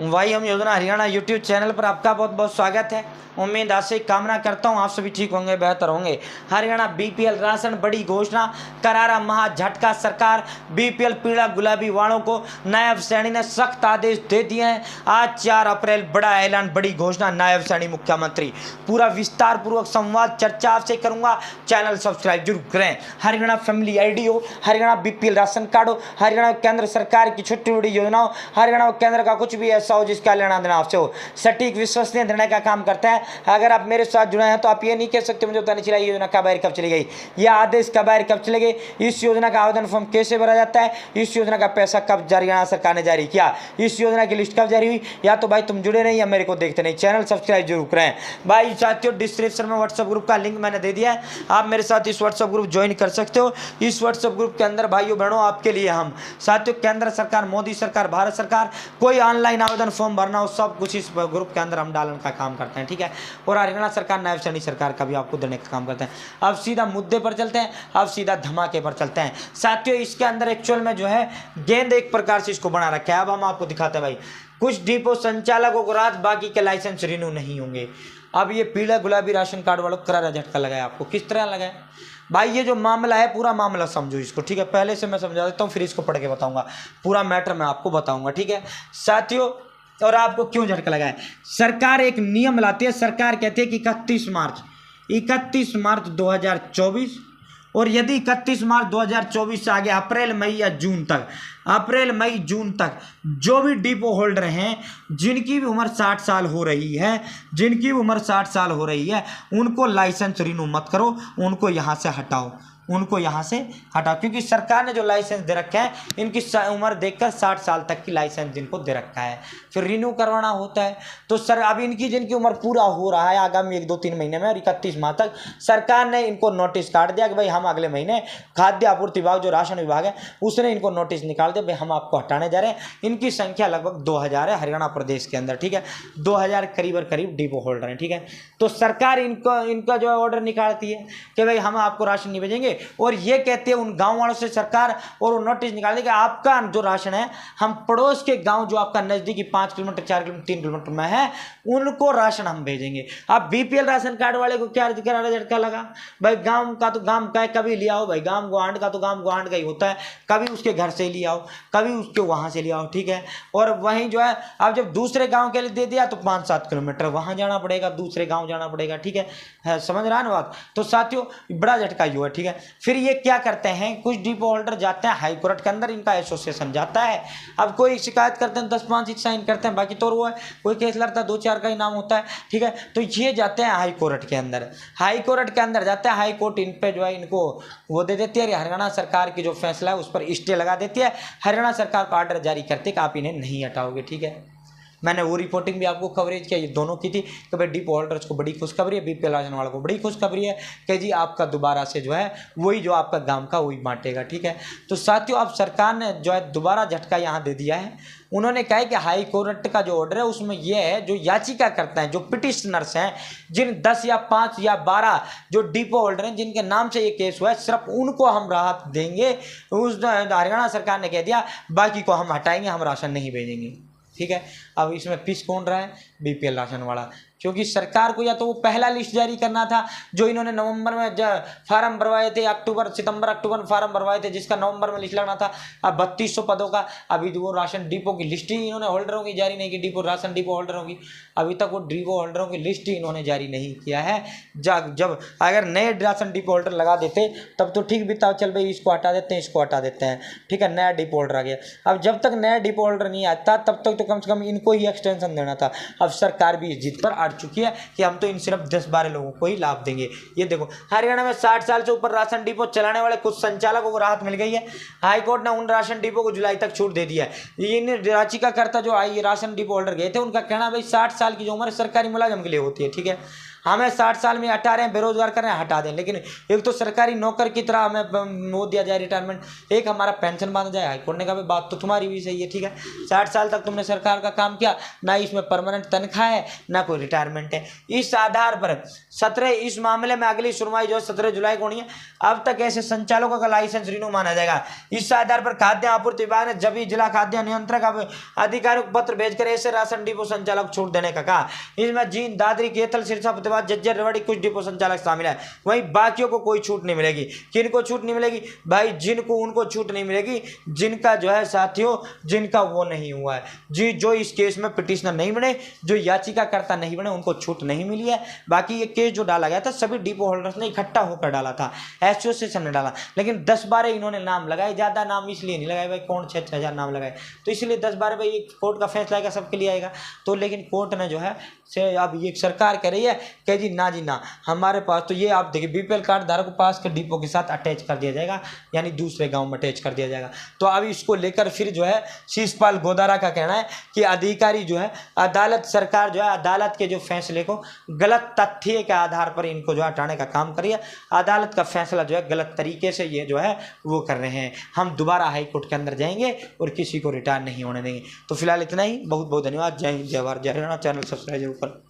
भाई हम योजना हरियाणा यूट्यूब चैनल पर आपका बहुत बहुत स्वागत है। उम्मीद आशा कामना करता हूँ आप सभी ठीक होंगे, बेहतर होंगे। हरियाणा बीपीएल राशन बड़ी घोषणा, करारा महा झटका। सरकार बीपीएल पीला गुलाबी वालों को नायब सैनी ने सख्त आदेश दे दिए हैं। आज 4 अप्रैल बड़ा ऐलान, बड़ी घोषणा, नायब सैनी मुख्यमंत्री। पूरा विस्तार पूर्वक संवाद चर्चा आपसे करूंगा। चैनल सब्सक्राइब जरूर करें। हरियाणा फैमिली आईडी हो, हरियाणा बीपीएल राशन कार्ड हो, हरियाणा केंद्र सरकार की छोटी बड़ी योजना हो, हरियाणा केंद्र का कुछ भी ऐसा हो जिसका लेना देना आपसे हो, सटीक विश्वसनीय निर्णय का काम करता है। अगर आप मेरे साथ जुड़े हैं तो आप ये नहीं कह सकते मुझे पता नहीं चला ये योजना कब कब चली गई, यह आदेश कब कब चले गए, इस योजना का आवेदन फॉर्म कैसे भरा जाता है, इस योजना का पैसा कब हरियाणा सरकार ने जारी किया, इस योजना की लिस्ट कब जारी हुई। या तो भाई तुम जुड़े नहीं या मेरे को देखते नहीं। चैनल सब्सक्राइब जरूर करें। भाई साथियों, डिस्क्रिप्शन में व्हाट्सएप ग्रुप का लिंक मैंने दे दिया है, आप मेरे साथ इस व्हाट्सएप ग्रुप ज्वाइन कर सकते हो। इस व्हाट्सएप ग्रुप के अंदर भाइयों बहनों आपके लिए हम साथियों, केंद्र सरकार, मोदी सरकार, भारत सरकार, कोई ऑनलाइन आवेदन फॉर्म भरना हो, सब कुछ इस ग्रुप के अंदर हम डालने का काम करते हैं, ठीक है। और हरियाणा सरकार, नायब सैनी सरकार का भी आपको देने का काम करते हैं। अब सीधा मुद्दे पर चलते हैं, अब सीधा धमाके पर चलते हैं साथियों। इसके अंदर एक्चुअल में जो है गेंद एक प्रकार से इसको बना रखा है। अब हम आपको दिखाते हैं भाई, कुछ डिपो संचालकों को रात, बाकी के लाइसेंस रिन्यू नहीं होंगे। अब ये पीला गुलाबी राशन कार्ड वालों को करारा झटका लगाया। आपको किस तरह लगाया भाई? ये जो मामला है, पूरा मामला समझो इसको, ठीक है। पहले से मैं समझा देता हूँ, फिर इसको पढ़ के बताऊंगा, पूरा मैटर मैं आपको बताऊंगा, ठीक है साथियों। और आपको क्यों झटका लगाया? सरकार एक नियम लाती है। सरकार कहती है कि 31 मार्च 2024, और यदि 31 मार्च 2024 से आगे अप्रैल मई जून तक जो भी डिपो होल्डर हैं जिनकी भी उम्र 60 साल हो रही है, उनको लाइसेंस रिन्यू मत करो, उनको यहाँ से हटाओ, क्योंकि सरकार ने जो लाइसेंस दे रखा है, इनकी उम्र देखकर 60 साल तक की लाइसेंस जिनको दे रखा है, फिर रिन्यू करवाना होता है। तो सर अब जिनकी उम्र पूरा हो रहा है आगामी 1-2-3 महीने में, और 31 माह तक सरकार ने इनको नोटिस काट दिया कि भाई हम अगले महीने, खाद्य आपूर्ति विभाग जो राशन विभाग है उसने इनको नोटिस निकाल दिया, भाई हम आपको हटाने जा रहे हैं। इनकी संख्या लगभग 2000 है हरियाणा प्रदेश के अंदर, ठीक है। 2000 करीब डिपो होल्डर हैं, ठीक है। तो सरकार इनका जो है ऑर्डर निकालती है कि भाई हम आपको राशन नहीं भेजेंगे, और ये कहते हैं उन गांव वालों से सरकार, और वो नोटिस निकाल दे कि आपका जो राशन है, हम पड़ोस के गांव जो आपका नजदीकी 5 किलोमीटर, 4 किलोमीटर, 3 किलोमीटर में है, उनको राशन हम भेजेंगे। अब बीपीएल राशन कार्ड वाले को क्या करारा झटका लगा? भाई गांव का तो गांव का है, कभी लिया हो भाई, गांव गुआंढ का तो गांव गुआंढ का ही होता है, कभी उसके घर से लिया हो, कभी उसके वहां से लिया हो, ठीक है। और वहीं जो है अब जब दूसरे गांव के लिए दे दिया तो 5-7 किलोमीटर वहां जाना पड़ेगा, दूसरे गांव जाना पड़ेगा, ठीक है। समझ रहा है ना बात? तो साथियों बड़ा झटका ही हुआ, ठीक है। फिर ये क्या करते हैं, कुछ डिपो होल्डर जाते हैं हाई कोर्ट के अंदर, इनका एसोसिएशन जाता है। अब कोई शिकायत करते हैं, 10-5 साइन करते हैं, बाकी तो वो है कोई केस लड़ता है, 2-4 का ही नाम होता है, ठीक है। तो ये जाते हैं हाई कोर्ट के अंदर, जाते हैं हाई कोर्ट, इन पे जो है इनको वो दे देती है, हरियाणा सरकार की जो फैसला है उस पर स्टे लगा देती है, हरियाणा सरकार को ऑर्डर जारी करते कि आप इन्हें नहीं हटाओगे, ठीक है। मैंने वो रिपोर्टिंग भी आपको कवरेज किया, ये दोनों की थी कि भाई डिपो होल्डर्स को बड़ी खुशखबरी है, बीपीएल राशन वालों को बड़ी खुशखबरी है कि जी आपका दोबारा से जो है वही जो आपका गांव का वही बांटेगा, ठीक है। तो साथियों अब सरकार ने जो है दोबारा झटका यहाँ दे दिया है। उन्होंने कहा है कि हाई कोर्ट का जो ऑर्डर है उसमें यह है, जो याचिका करते हैं, जो पिटिशनर्स हैं, जिन 10 या 5 या 12 जो डिपो होल्डर हैं जिनके नाम से ये केस हुआ है, सिर्फ उनको हम राहत देंगे। उस हरियाणा सरकार ने कह दिया बाकी को हम हटाएंगे, हम राशन नहीं भेजेंगे, ठीक है। अब इसमें पिस कौन रहा है? बीपीएल राशन वाला, क्योंकि सरकार को या तो वो पहला लिस्ट जारी करना था जो इन्होंने नवंबर में फार्म भरवाए थे, सितंबर अक्टूबर में फार्म भरवाए थे, जिसका नवंबर में लिस्ट लगना था। अब 3200 पदों का अभी वो राशन डिपो की लिस्ट ही इन्होंने होल्डरों की जारी नहीं की, राशन डिपो होल्डरों की अभी तक वो डिपो होल्डरों की लिस्ट ही इन्होंने जारी नहीं किया है। जब अगर नए राशन डिपो होल्डर लगा देते तब तो ठीक भी था, चल भाई इसको हटा देते हैं, इसको हटा देते हैं, ठीक है, नया डिपो होल्डर आ गया। अब जब तक नया डिपो होल्डर नहीं आता तब तक तो कम से कम इनको ही एक्सटेंशन देना था। अब सरकार भी इस जीत पर अड़ चुकी है कि हम तो इन सिर्फ 10-12 लोगों को ही लाभ देंगे। ये देखो हरियाणा में 60 साल से ऊपर राशन डिपो चलाने वाले कुछ संचालकों को राहत मिल गई है। हाईकोर्ट ने उन राशन डिपो को जुलाई तक छूट दे दिया है। इन याचिकाकर्ता जो आई राशन डिपो होल्डर गए थे, उनका कहना भाई 60 साल की जो उम्र सरकारी मुलाजिम के लिए होती है, ठीक है। हमें 60 साल में हटा रहे हैं, बेरोजगार कर रहे हैं, हटा दें, लेकिन एक तो सरकारी नौकर की तरह हमें वो दिया जाए रिटायरमेंट, एक हमारा पेंशन बांधा जाए। हाईकोर्ट ने कहा भाई बात तो तुम्हारी भी सही है, ठीक है 60 साल तक तुमने सरकार का काम किया, ना इसमें परमानेंट तनख्वाह है ना कोई रिटायरमेंट है। इस आधार पर 17 इस मामले में अगली सुनवाई जो है 17 जुलाई को होनी है। अब तक ऐसे संचालकों का लाइसेंस रिन्यू माना जाएगा। इस आधार पर खाद्य आपूर्ति विभाग ने जब जिला खाद्य नियंत्रक अधिकारियों को पत्र भेजकर ऐसे राशन डिपो संचालक छूट देने का कहा। इसमें जींद, दादरी, केथल, सिरसा, फतेहाबाद, झज्जर, रेवाड़ी कुछ डिपो संचालक शामिल है। वहीं बाकियों को कोई छूट नहीं मिलेगी। किनको छूट नहीं मिलेगी भाई? जिनको उनको छूट नहीं मिलेगी जिनका जो है साथियों, जिनका वो नहीं हुआ है, जी जो इस केस में पिटिशनर नहीं बने, जो याचिकाकर्ता नहीं बने, उनको छूट नहीं मिली है। बाकी ये केस जो डाला गया था सभी डिपो होल्डर्स ने इकट्ठा होकर डाला था, एसोसिएशन ने डाला, लेकिन 10-12 इन्होंने नाम लगाए, ज्यादा नाम इसलिए नहीं लगाए भाई, कौन 6-6 लगाए, तो इसलिए 10-12 भाई एक कोर्ट का फैसला आएगा सबके लिए आएगा। तो लेकिन कोर्ट ने जो है से अब ये सरकार कह रही है कि जी ना हमारे पास तो ये आप देखिए बीपीएल कार्ड धारक को पास के डिपो के साथ अटैच कर दिया जाएगा, यानी दूसरे गांव में अटैच कर दिया जाएगा। तो अब इसको लेकर फिर जो है शीशपाल गोदारा का कहना है कि अधिकारी जो है अदालत, सरकार जो है अदालत के जो फैसले को गलत तथ्य के आधार पर इनको जो हटाने का काम करिए। अदालत का फैसला जो है गलत तरीके से ये जो है वो कर रहे हैं। हम दोबारा हाई कोर्ट के अंदर जाएंगे और किसी को रिटायर नहीं होने देंगे। तो फिलहाल इतना ही। बहुत बहुत धन्यवाद। जय हिंद, जय भारत, जय हरियाणा। चैनल सब्सक्राइब जरूर करें।